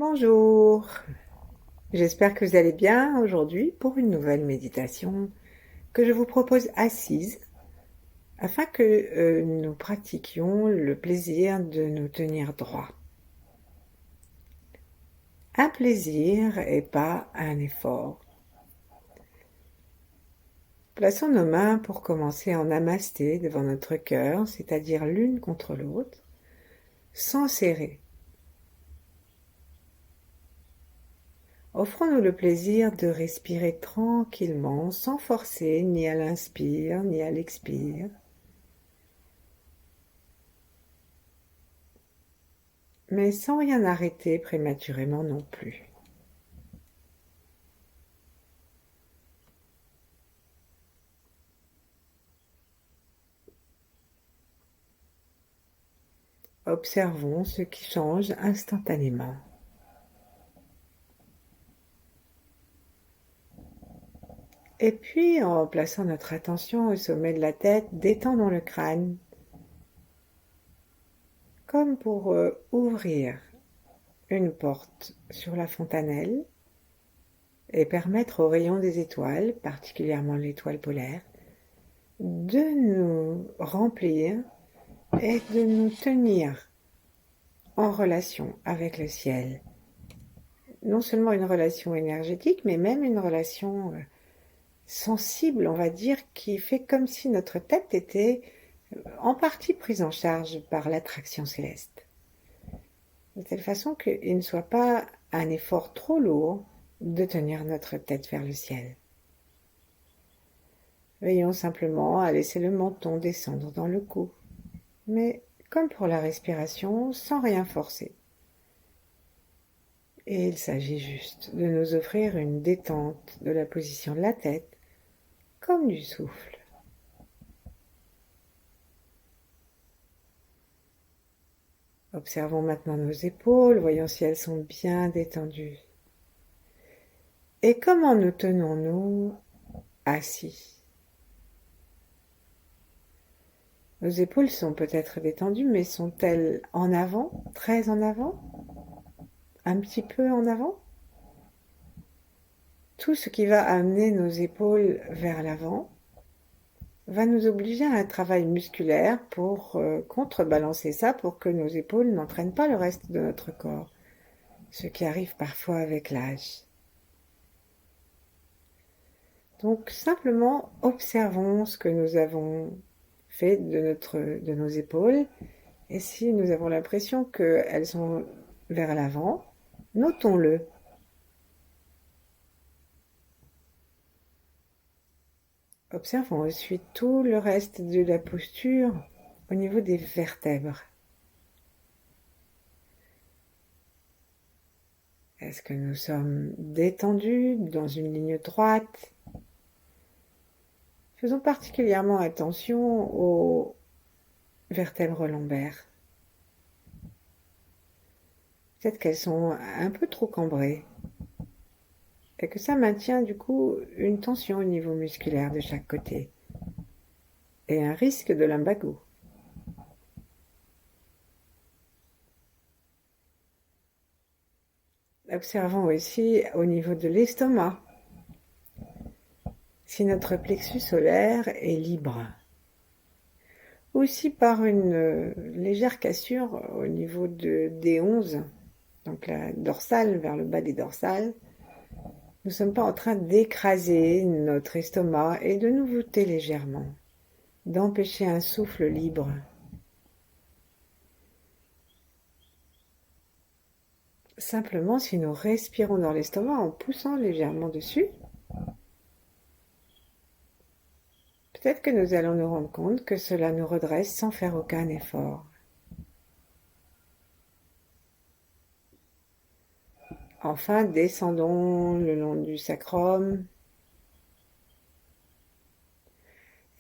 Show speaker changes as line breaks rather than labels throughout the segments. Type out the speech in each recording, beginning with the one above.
Bonjour, j'espère que vous allez bien aujourd'hui pour une nouvelle méditation que je vous propose assise afin que nous pratiquions le plaisir de nous tenir droit. Un plaisir et pas un effort. Plaçons nos mains pour commencer en namasté devant notre cœur, c'est-à-dire l'une contre l'autre, sans serrer. Offrons-nous le plaisir de respirer tranquillement, sans forcer, ni à l'inspire, ni à l'expire. Mais sans rien arrêter prématurément non plus. Observons ce qui change instantanément. Et puis, en plaçant notre attention au sommet de la tête, détendons le crâne, comme pour ouvrir une porte sur la fontanelle et permettre aux rayons des étoiles, particulièrement l'étoile polaire, de nous remplir et de nous tenir en relation avec le ciel. Non seulement une relation énergétique, mais même une relation sensible, on va dire, qui fait comme si notre tête était en partie prise en charge par l'attraction céleste. De telle façon qu'il ne soit pas un effort trop lourd de tenir notre tête vers le ciel. Veillons simplement à laisser le menton descendre dans le cou, mais comme pour la respiration, sans rien forcer. Et il s'agit juste de nous offrir une détente de la position de la tête, comme du souffle. Observons maintenant nos épaules, voyons si elles sont bien détendues. Et comment nous tenons-nous assis? Nos épaules sont peut-être détendues, mais sont-elles en avant, très en avant? Un petit peu en avant? Tout ce qui va amener nos épaules vers l'avant va nous obliger à un travail musculaire pour contrebalancer ça, pour que nos épaules n'entraînent pas le reste de notre corps, ce qui arrive parfois avec l'âge. Donc simplement observons ce que nous avons fait de nos épaules, et si nous avons l'impression qu'elles sont vers l'avant, notons-le. Observons ensuite tout le reste de la posture au niveau des vertèbres. Est-ce que nous sommes détendus dans une ligne droite? Faisons particulièrement attention aux vertèbres lombaires. Peut-être qu'elles sont un peu trop cambrées et que ça maintient du coup une tension au niveau musculaire de chaque côté et un risque de lumbago. Observons aussi au niveau de l'estomac si notre plexus solaire est libre. Aussi par une légère cassure au niveau des D11, donc la dorsale, vers le bas des dorsales. Nous ne sommes pas en train d'écraser notre estomac et de nous voûter légèrement, d'empêcher un souffle libre. Simplement, si nous respirons dans l'estomac en poussant légèrement dessus, peut-être que nous allons nous rendre compte que cela nous redresse sans faire aucun effort. Enfin, descendons le long du sacrum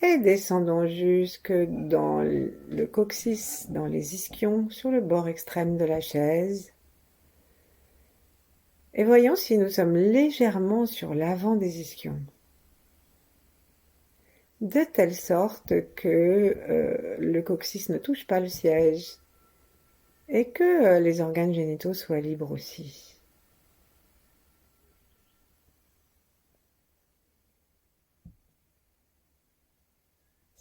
et descendons jusque dans le coccyx, dans les ischions, sur le bord extrême de la chaise. Et voyons si nous sommes légèrement sur l'avant des ischions, de telle sorte que le coccyx ne touche pas le siège et que les organes génitaux soient libres aussi.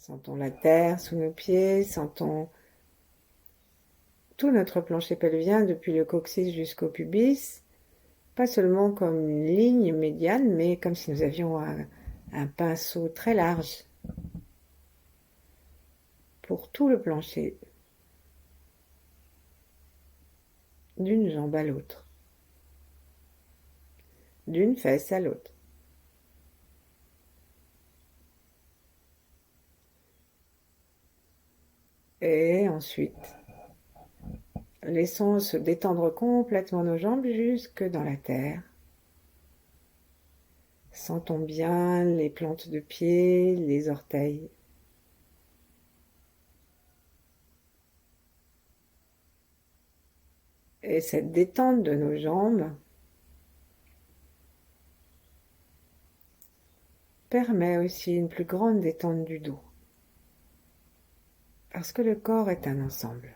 Sentons la terre sous nos pieds, sentons tout notre plancher pelvien depuis le coccyx jusqu'au pubis, pas seulement comme une ligne médiane, mais comme si nous avions un pinceau très large pour tout le plancher, d'une jambe à l'autre, d'une fesse à l'autre. Et ensuite, laissons se détendre complètement nos jambes jusque dans la terre. Sentons bien les plantes de pied, les orteils. Et cette détente de nos jambes permet aussi une plus grande détente du dos. Parce que le corps est un ensemble.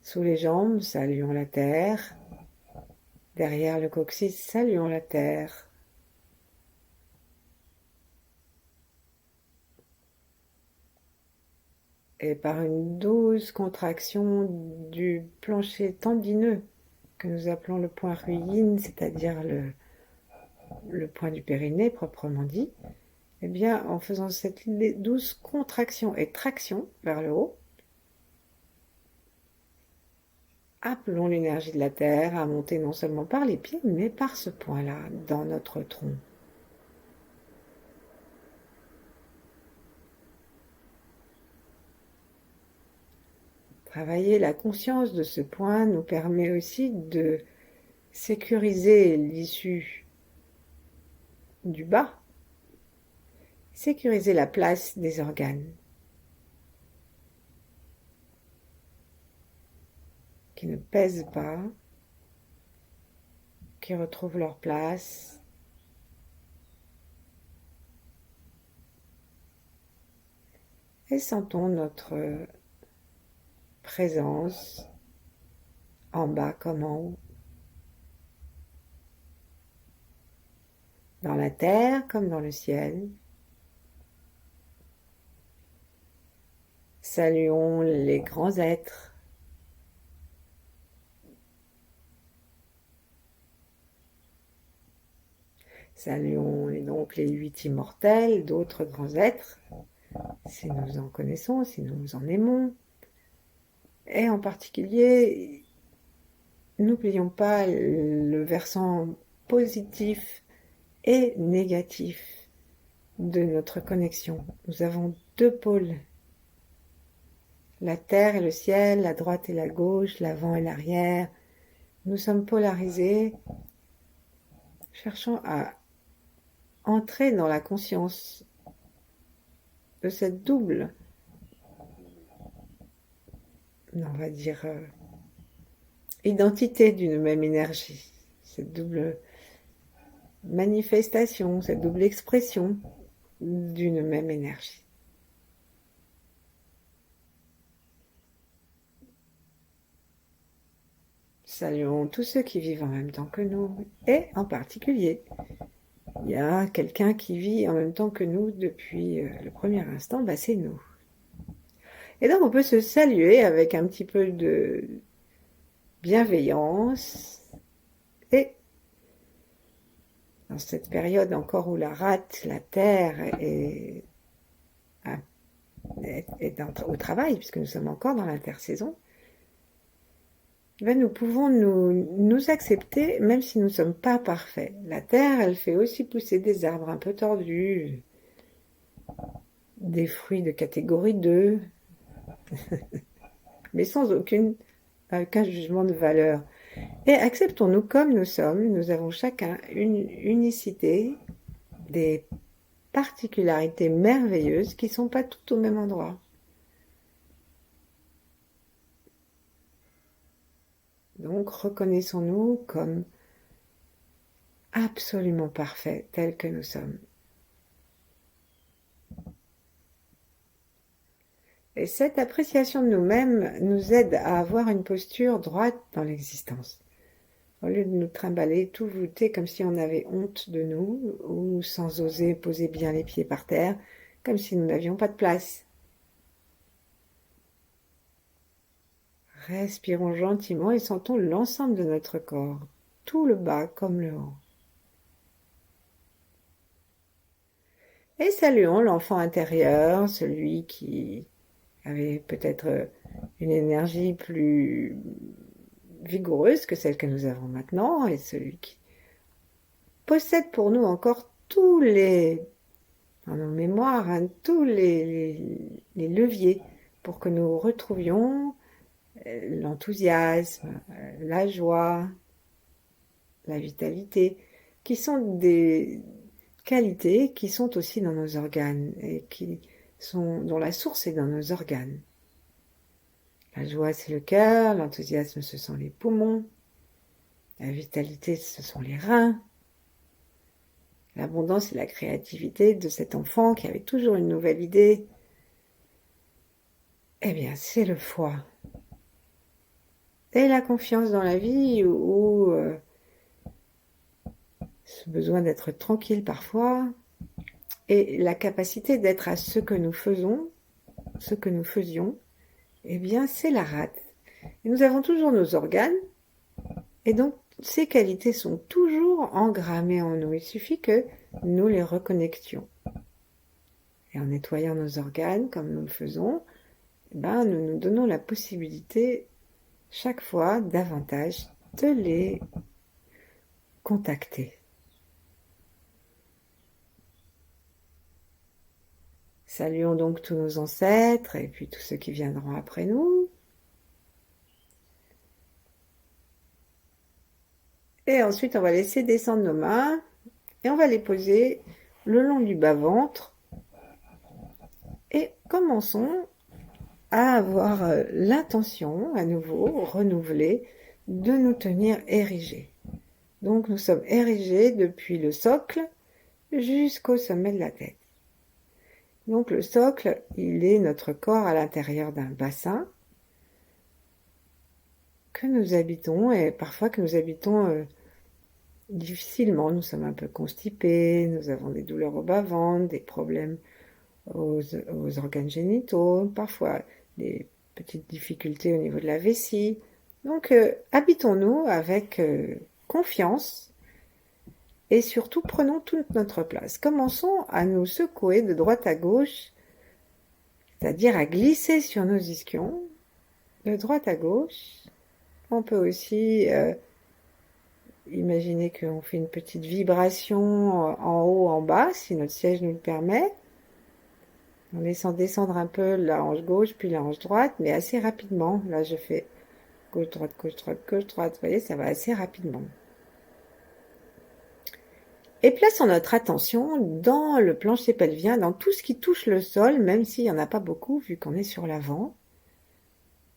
Sous les jambes, saluons la terre. Derrière le coccyx, saluons la terre. Et par une douce contraction du plancher tendineux que nous appelons le point ruyin, c'est-à-dire le point du périnée proprement dit, eh bien, en faisant cette douce contraction et traction vers le haut, appelons l'énergie de la Terre à monter non seulement par les pieds, mais par ce point-là, dans notre tronc. Travailler la conscience de ce point nous permet aussi de sécuriser l'issue du bas, sécuriser la place des organes qui ne pèsent pas, qui retrouvent leur place. Et sentons notre présence en bas comme en haut, dans la terre comme dans le ciel. Saluons les grands êtres. Saluons donc les 8 immortels, d'autres grands êtres, si nous en connaissons, si nous en aimons. Et en particulier, n'oublions pas le versant positif et négatif de notre connexion. Nous avons 2 pôles, la terre et le ciel, la droite et la gauche, l'avant et l'arrière. Nous sommes polarisés. Cherchons à entrer dans la conscience de cette double, on va dire, identité d'une même énergie, cette double manifestation, cette double expression d'une même énergie. Saluons tous ceux qui vivent en même temps que nous, et en particulier, il y a quelqu'un qui vit en même temps que nous depuis le premier instant, c'est nous. Et donc on peut se saluer avec un petit peu de bienveillance, et dans cette période encore où la rate, la terre est au travail, puisque nous sommes encore dans l'intersaison, nous pouvons nous accepter, même si nous ne sommes pas parfaits. La terre, elle fait aussi pousser des arbres un peu tordus, des fruits de catégorie 2, mais sans aucun jugement de valeur. Et acceptons-nous comme nous sommes. Nous avons chacun une unicité, des particularités merveilleuses qui ne sont pas toutes au même endroit. Donc reconnaissons-nous comme absolument parfaits tels que nous sommes. Et cette appréciation de nous-mêmes nous aide à avoir une posture droite dans l'existence. Au lieu de nous trimballer tout voûté comme si on avait honte de nous ou sans oser poser bien les pieds par terre, comme si nous n'avions pas de place. Respirons gentiment et sentons l'ensemble de notre corps, tout le bas comme le haut. Et saluons l'enfant intérieur, celui qui avait peut-être une énergie plus vigoureuse que celle que nous avons maintenant, et celui qui possède pour nous encore tous les, dans nos mémoires, hein, tous les leviers pour que nous retrouvions l'enthousiasme, la joie, la vitalité, qui sont des qualités qui sont aussi dans nos organes et dont la source est dans nos organes. La joie, c'est le cœur, l'enthousiasme, ce sont les poumons, la vitalité, ce sont les reins, l'abondance et la créativité de cet enfant qui avait toujours une nouvelle idée, eh bien, c'est le foie. Et la confiance dans la vie ou ce besoin d'être tranquille parfois et la capacité d'être à ce que nous faisons, ce que nous faisions, eh bien, c'est la rate. Et nous avons toujours nos organes et donc ces qualités sont toujours engrammées en nous. Il suffit que nous les reconnections. Et en nettoyant nos organes, comme nous le faisons, nous nous donnons la possibilité chaque fois davantage de les contacter. Saluons donc tous nos ancêtres et puis tous ceux qui viendront après nous. Et ensuite, on va laisser descendre nos mains et on va les poser le long du bas-ventre. Et commençons à avoir l'intention, à nouveau, renouvelée, de nous tenir érigés. Donc, nous sommes érigés depuis le socle jusqu'au sommet de la tête. Donc, le socle, il est notre corps à l'intérieur d'un bassin que nous habitons et parfois que nous habitons difficilement. Nous sommes un peu constipés, nous avons des douleurs au bas-ventre, des problèmes aux organes génitaux, parfois des petites difficultés au niveau de la vessie. Donc, habitons-nous avec confiance et surtout prenons toute notre place. Commençons à nous secouer de droite à gauche, c'est-à-dire à glisser sur nos ischions, de droite à gauche. On peut aussi imaginer qu'on fait une petite vibration en haut, en bas, si notre siège nous le permet. En laissant descendre un peu la hanche gauche, puis la hanche droite, mais assez rapidement. Là, je fais gauche, droite, gauche, droite, gauche, droite. Vous voyez, ça va assez rapidement. Et plaçons notre attention dans le plancher pelvien, dans tout ce qui touche le sol, même s'il n'y en a pas beaucoup, vu qu'on est sur l'avant.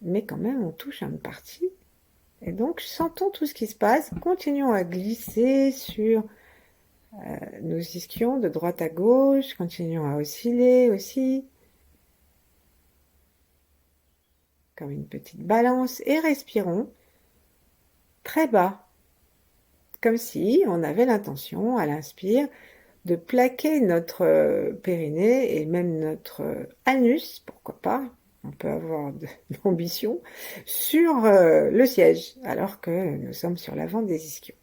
Mais quand même, on touche une partie. Et donc, sentons tout ce qui se passe. Continuons à glisser sur nos ischions de droite à gauche. Continuons à osciller aussi. Comme une petite balance. Et respirons très bas. Comme si on avait l'intention, à l'inspire, de plaquer notre périnée et même notre anus, pourquoi pas, on peut avoir de l'ambition, sur le siège, alors que nous sommes sur l'avant des ischions.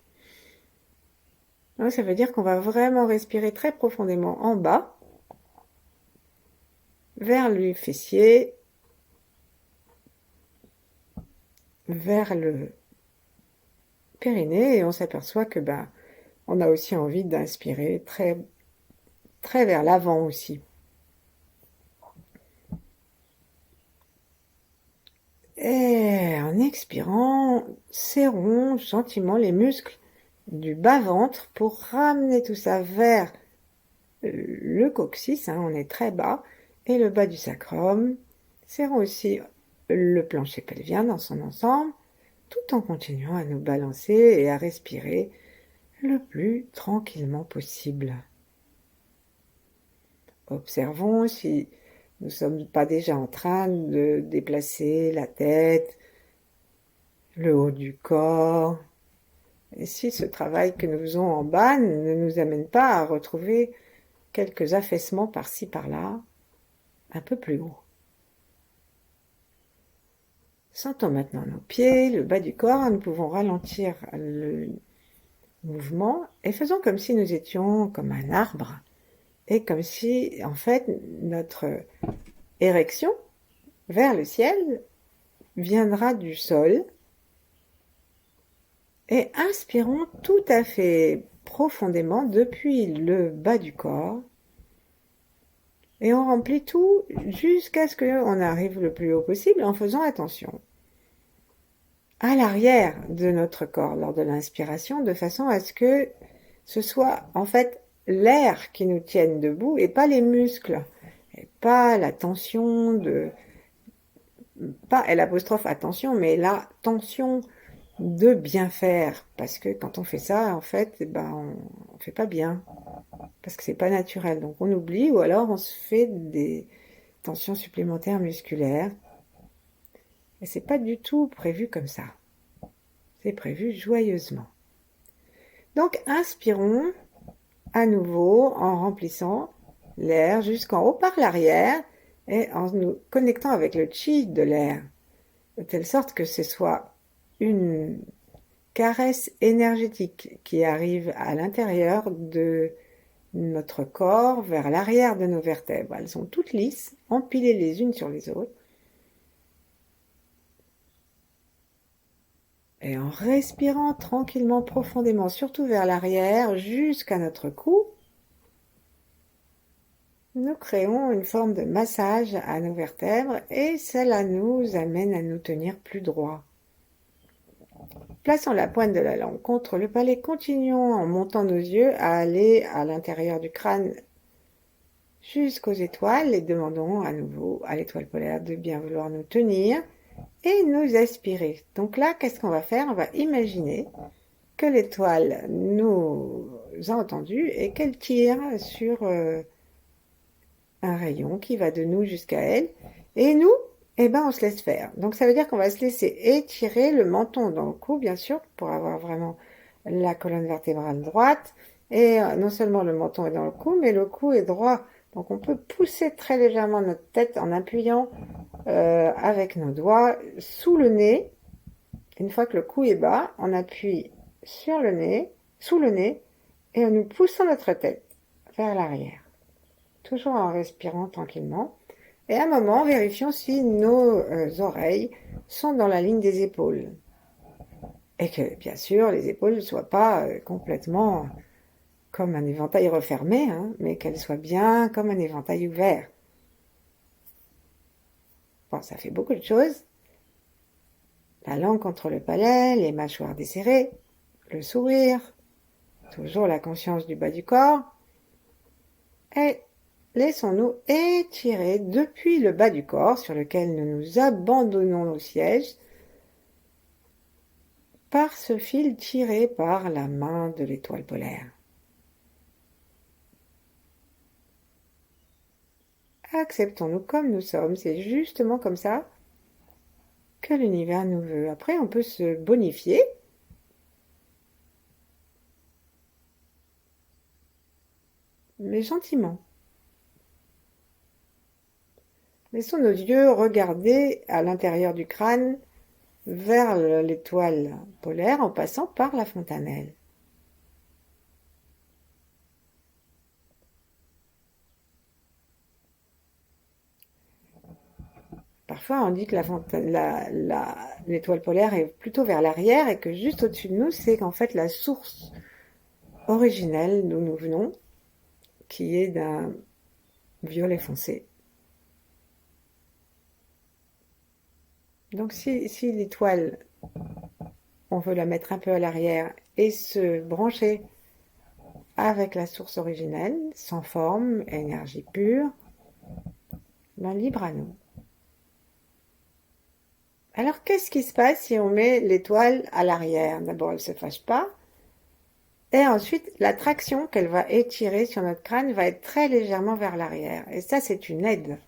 Donc, ça veut dire qu'on va vraiment respirer très profondément en bas, vers le fessier, vers le périnée, et on s'aperçoit que on a aussi envie d'inspirer très, très vers l'avant aussi. Et en expirant, serrons gentiment les muscles du bas-ventre pour ramener tout ça vers le coccyx, on est très bas, et le bas du sacrum. Serrons aussi le plancher pelvien dans son ensemble, tout en continuant à nous balancer et à respirer le plus tranquillement possible. Observons si nous ne sommes pas déjà en train de déplacer la tête, le haut du corps, Et si ce travail que nous faisons en bas ne nous amène pas à retrouver quelques affaissements par-ci par-là, un peu plus haut. Sentons maintenant nos pieds, le bas du corps, nous pouvons ralentir le mouvement et faisons comme si nous étions comme un arbre et comme si, en fait, notre érection vers le ciel viendra du sol. Et inspirons tout à fait profondément depuis le bas du corps. Et on remplit tout jusqu'à ce qu'on arrive le plus haut possible en faisant attention à l'arrière de notre corps lors de l'inspiration, de façon à ce que ce soit en fait l'air qui nous tienne debout et pas les muscles, et pas la tension pas l'apostrophe attention, mais la tension de bien faire, parce que quand on fait ça, en fait, on fait pas bien, parce que c'est pas naturel, donc on oublie, ou alors on se fait des tensions supplémentaires musculaires, et c'est pas du tout prévu comme ça, c'est prévu joyeusement. Donc inspirons à nouveau en remplissant l'air jusqu'en haut par l'arrière, et en nous connectant avec le chi de l'air, de telle sorte que ce soit une caresse énergétique qui arrive à l'intérieur de notre corps, vers l'arrière de nos vertèbres. Elles sont toutes lisses, empilées les unes sur les autres. Et en respirant tranquillement, profondément, surtout vers l'arrière, jusqu'à notre cou, nous créons une forme de massage à nos vertèbres et cela nous amène à nous tenir plus droit. Plaçons la pointe de la langue contre le palais, continuons en montant nos yeux à aller à l'intérieur du crâne jusqu'aux étoiles et demandons à nouveau à l'étoile polaire de bien vouloir nous tenir et nous aspirer. Donc là, qu'est-ce qu'on va faire? On va imaginer que l'étoile nous a entendus et qu'elle tire sur un rayon qui va de nous jusqu'à elle. Et nous, on se laisse faire. Donc ça veut dire qu'on va se laisser étirer le menton dans le cou, bien sûr, pour avoir vraiment la colonne vertébrale droite. Et non seulement le menton est dans le cou, mais le cou est droit. Donc on peut pousser très légèrement notre tête en appuyant avec nos doigts sous le nez. Une fois que le cou est bas, on appuie sur le nez, sous le nez, et en nous poussant notre tête vers l'arrière. Toujours en respirant tranquillement. Et à un moment, vérifions si nos oreilles sont dans la ligne des épaules. Et que, bien sûr, les épaules ne soient pas complètement comme un éventail refermé, hein, mais qu'elles soient bien comme un éventail ouvert. Bon, ça fait beaucoup de choses. La langue contre le palais, les mâchoires desserrées, le sourire, toujours la conscience du bas du corps. Et laissons-nous étirer depuis le bas du corps sur lequel nous nous abandonnons au siège par ce fil tiré par la main de l'étoile polaire. Acceptons-nous comme nous sommes, c'est justement comme ça que l'univers nous veut. Après, on peut se bonifier. Mais gentiment. Laissons nos yeux regarder à l'intérieur du crâne vers l'étoile polaire en passant par la fontanelle. Parfois, on dit que l'étoile polaire est plutôt vers l'arrière et que juste au-dessus de nous, c'est qu'en fait la source originelle d'où nous venons, qui est d'un violet foncé. Donc si l'étoile, on veut la mettre un peu à l'arrière et se brancher avec la source originelle, sans forme, énergie pure, libre à nous. Alors qu'est-ce qui se passe si on met l'étoile à l'arrière? D'abord, elle ne se fâche pas. Et ensuite, la traction qu'elle va étirer sur notre crâne va être très légèrement vers l'arrière. Et ça, c'est une aide.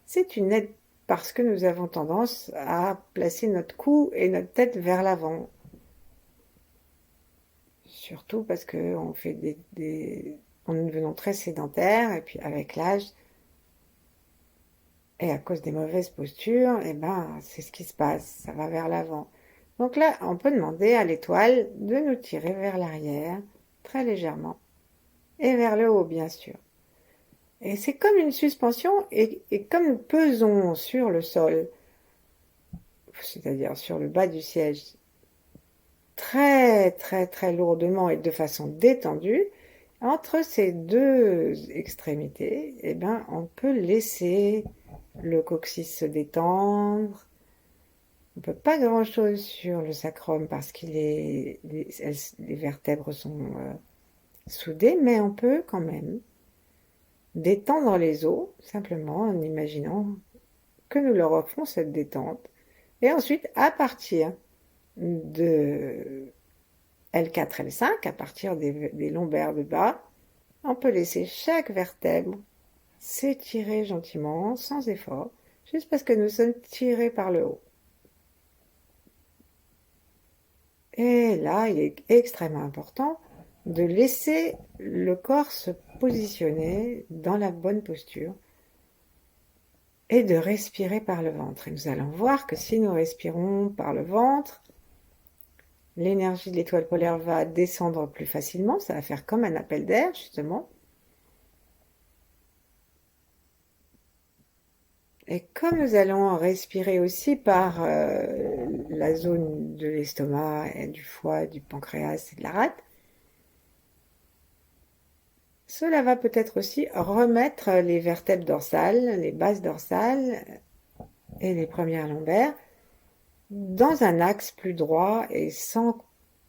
C'est une aide parce que nous avons tendance à placer notre cou et notre tête vers l'avant. surtout parce que on fait en devenant très sédentaire, et puis avec l'âge, et à cause des mauvaises postures, eh ben, c'est ce qui se passe, ça va vers l'avant. Donc là, on peut demander à l'étoile de nous tirer vers l'arrière, très légèrement, et vers le haut, bien sûr. Et c'est comme une suspension, et comme nous pesons sur le sol, c'est-à-dire sur le bas du siège, très très très lourdement et de façon détendue, entre ces deux extrémités, eh ben, on peut laisser le coccyx se détendre. On ne peut pas grand-chose sur le sacrum parce que les vertèbres sont soudées, mais on peut quand même détendre les os, simplement en imaginant que nous leur offrons cette détente. Et ensuite, à partir de L4, L5, à partir des lombaires de bas, on peut laisser chaque vertèbre s'étirer gentiment, sans effort, juste parce que nous sommes tirés par le haut. Et là, il est extrêmement important de laisser le corps se positionner dans la bonne posture et de respirer par le ventre. Et nous allons voir que si nous respirons par le ventre, l'énergie de l'étoile polaire va descendre plus facilement, ça va faire comme un appel d'air justement. Et comme nous allons respirer aussi par la zone de l'estomac, et du foie, du pancréas et de la rate, cela va peut-être aussi remettre les vertèbres dorsales, les bases dorsales et les premières lombaires dans un axe plus droit et sans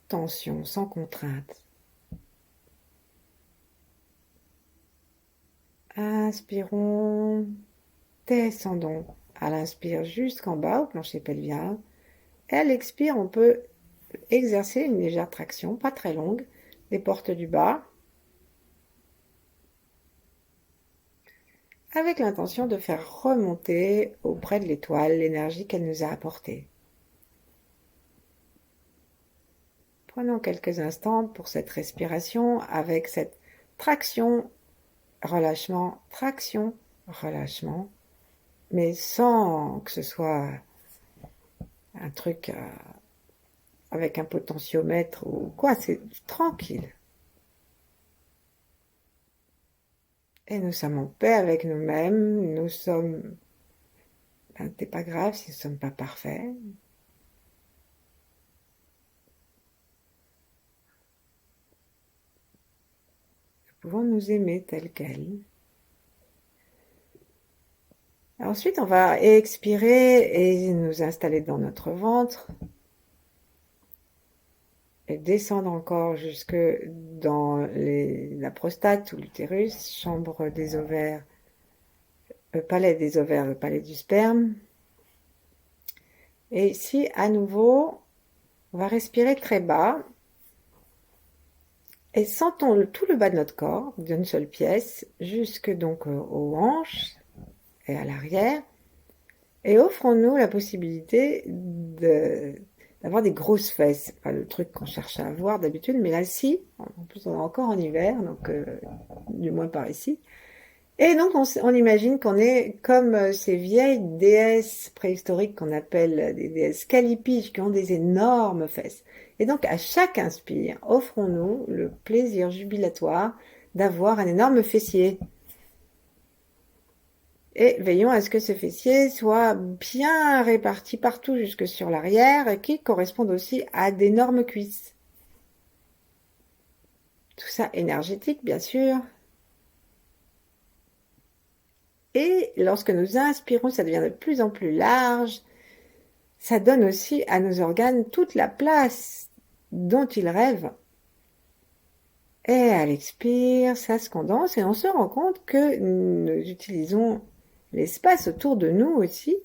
tension, sans contrainte. Inspirons, descendons. À l'inspire jusqu'en bas au plancher pelvien. Et à l'expire, on peut exercer une légère traction, pas très longue, des portes du bas, avec l'intention de faire remonter auprès de l'étoile l'énergie qu'elle nous a apportée. Prenons quelques instants pour cette respiration avec cette traction, relâchement, mais sans que ce soit un truc avec un potentiomètre ou quoi, c'est tranquille. Et nous sommes en paix avec nous-mêmes, nous sommes... c'est pas grave si nous ne sommes pas parfaits. Nous pouvons nous aimer tels quels. Ensuite, on va expirer et nous installer dans notre ventre. Et descendre encore jusque dans la prostate ou l'utérus, chambre des ovaires, palais des ovaires, le palais du sperme. Et ici, à nouveau, on va respirer très bas et sentons tout le bas de notre corps, d'une seule pièce, jusque donc aux hanches et à l'arrière. Et offrons-nous la possibilité d'avoir des grosses fesses. C'est pas le truc qu'on cherche à avoir d'habitude, mais là, si. En plus, on est encore en hiver, donc du moins par ici. Et donc, on imagine qu'on est comme ces vieilles déesses préhistoriques qu'on appelle des déesses calipiges, qui ont des énormes fesses. Et donc, à chaque inspire, offrons-nous le plaisir jubilatoire d'avoir un énorme fessier. Et veillons à ce que ce fessier soit bien réparti partout jusque sur l'arrière et qu'il corresponde aussi à d'énormes cuisses. Tout ça énergétique, bien sûr. Et lorsque nous inspirons, ça devient de plus en plus large. Ça donne aussi à nos organes toute la place dont ils rêvent. Et à l'expire, ça se condense et on se rend compte que nous utilisons l'espace autour de nous aussi.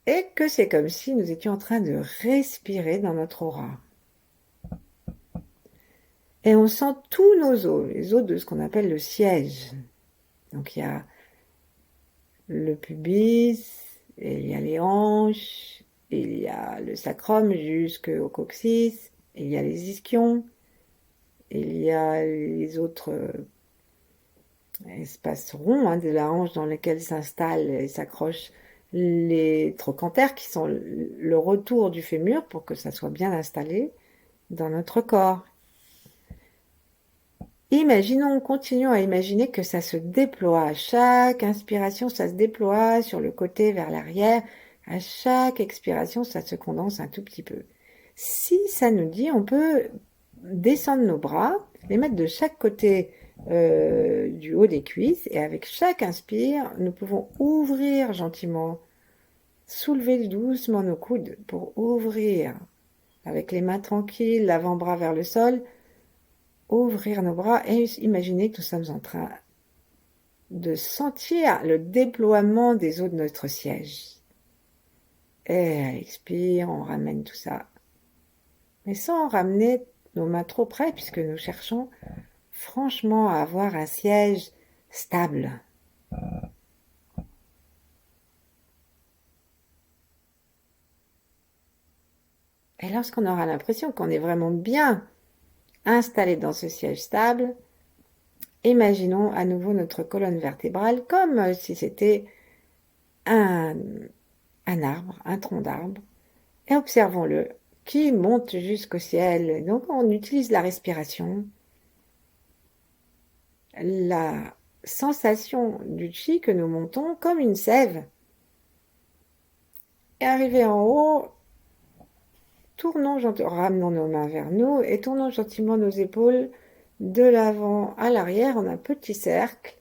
Et que c'est comme si nous étions en train de respirer dans notre aura. Et on sent tous nos os, les os de ce qu'on appelle le siège. Donc il y a le pubis, et il y a les hanches, il y a le sacrum jusqu'au coccyx, il y a les ischions, il y a les autres espaces ronds de la hanche dans lesquels s'installent et s'accrochent les trochantères qui sont le retour du fémur pour que ça soit bien installé dans notre corps. Continuons à imaginer que ça se déploie. À chaque inspiration, ça se déploie sur le côté vers l'arrière. À chaque expiration, ça se condense un tout petit peu. Si ça nous dit, on peut descendre nos bras, les mettre de chaque côté du haut des cuisses, et avec chaque inspire, nous pouvons ouvrir gentiment, soulever doucement nos coudes pour ouvrir, avec les mains tranquilles, l'avant-bras vers le sol, ouvrir nos bras et imaginer que nous sommes en train de sentir le déploiement des os de notre siège. Et à l'expire, on ramène tout ça. Mais sans ramener nos mains trop près, puisque nous cherchons franchement à avoir un siège stable. Et lorsqu'on aura l'impression qu'on est vraiment bien installé dans ce siège stable, imaginons à nouveau notre colonne vertébrale comme si c'était un arbre, un tronc d'arbre, et observons-le, qui monte jusqu'au ciel. Donc on utilise la respiration, la sensation du chi que nous montons comme une sève. Et arrivé en haut, ramenons nos mains vers nous et tournons gentiment nos épaules de l'avant à l'arrière en un petit cercle.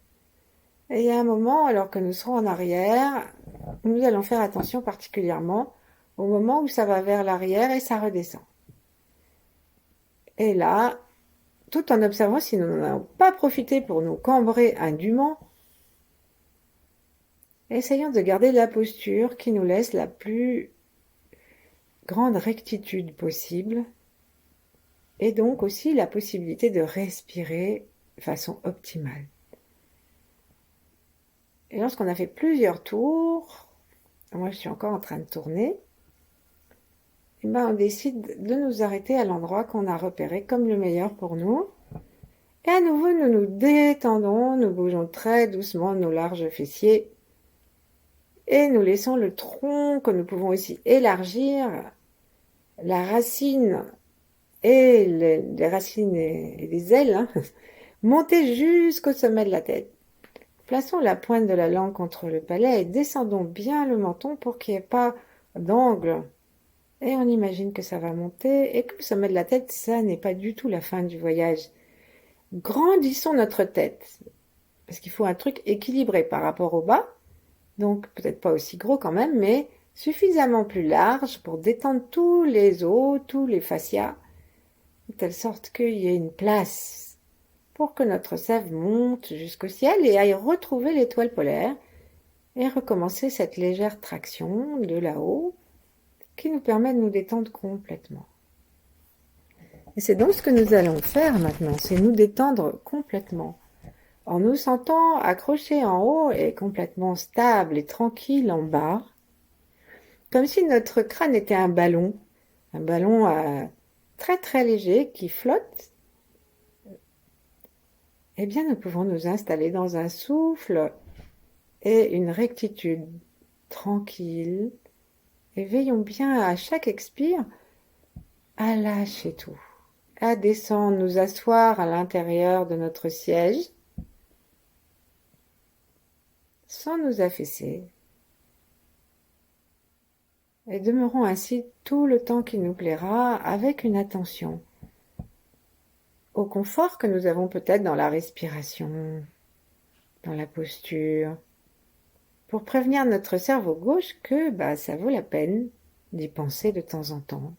Et il y a un moment, alors que nous serons en arrière, nous allons faire attention particulièrement au moment où ça va vers l'arrière et ça redescend. Et là, tout en observant si nous n'en avons pas profité pour nous cambrer indûment, essayons de garder la posture qui nous laisse la plus grande rectitude possible et donc aussi la possibilité de respirer de façon optimale. Et lorsqu'on a fait plusieurs tours, moi je suis encore en train de tourner, et on décide de nous arrêter à l'endroit qu'on a repéré comme le meilleur pour nous. Et à nouveau, nous nous détendons, nous bougeons très doucement nos larges fessiers et nous laissons le tronc que nous pouvons aussi élargir, la racine et les racines et les ailes, monter jusqu'au sommet de la tête. Plaçons la pointe de la langue contre le palais et descendons bien le menton pour qu'il n'y ait pas d'angle. Et on imagine que ça va monter et que le sommet de la tête, ça n'est pas du tout la fin du voyage. Grandissons notre tête, parce qu'il faut un truc équilibré par rapport au bas, donc peut-être pas aussi gros quand même, mais suffisamment plus large pour détendre tous les os, tous les fascias, de telle sorte qu'il y ait une place pour que notre sève monte jusqu'au ciel et aille retrouver l'étoile polaire et recommencer cette légère traction de là-haut qui nous permet de nous détendre complètement. Et c'est donc ce que nous allons faire maintenant, c'est nous détendre complètement, en nous sentant accrochés en haut et complètement stables et tranquilles en bas, comme si notre crâne était un ballon très très léger qui flotte. Eh bien, nous pouvons nous installer dans un souffle et une rectitude tranquille, et veillons bien à chaque expire à lâcher tout, à descendre, nous asseoir à l'intérieur de notre siège, sans nous affaisser, et demeurons ainsi tout le temps qu'il nous plaira, avec une attention au confort que nous avons peut-être dans la respiration, dans la posture, pour prévenir notre cerveau gauche que ça vaut la peine d'y penser de temps en temps.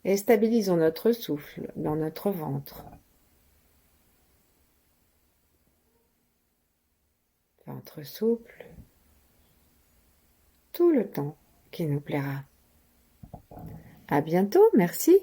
Et stabilisons notre souffle dans notre ventre. Ventre souple, tout le temps qui nous plaira. À bientôt, merci.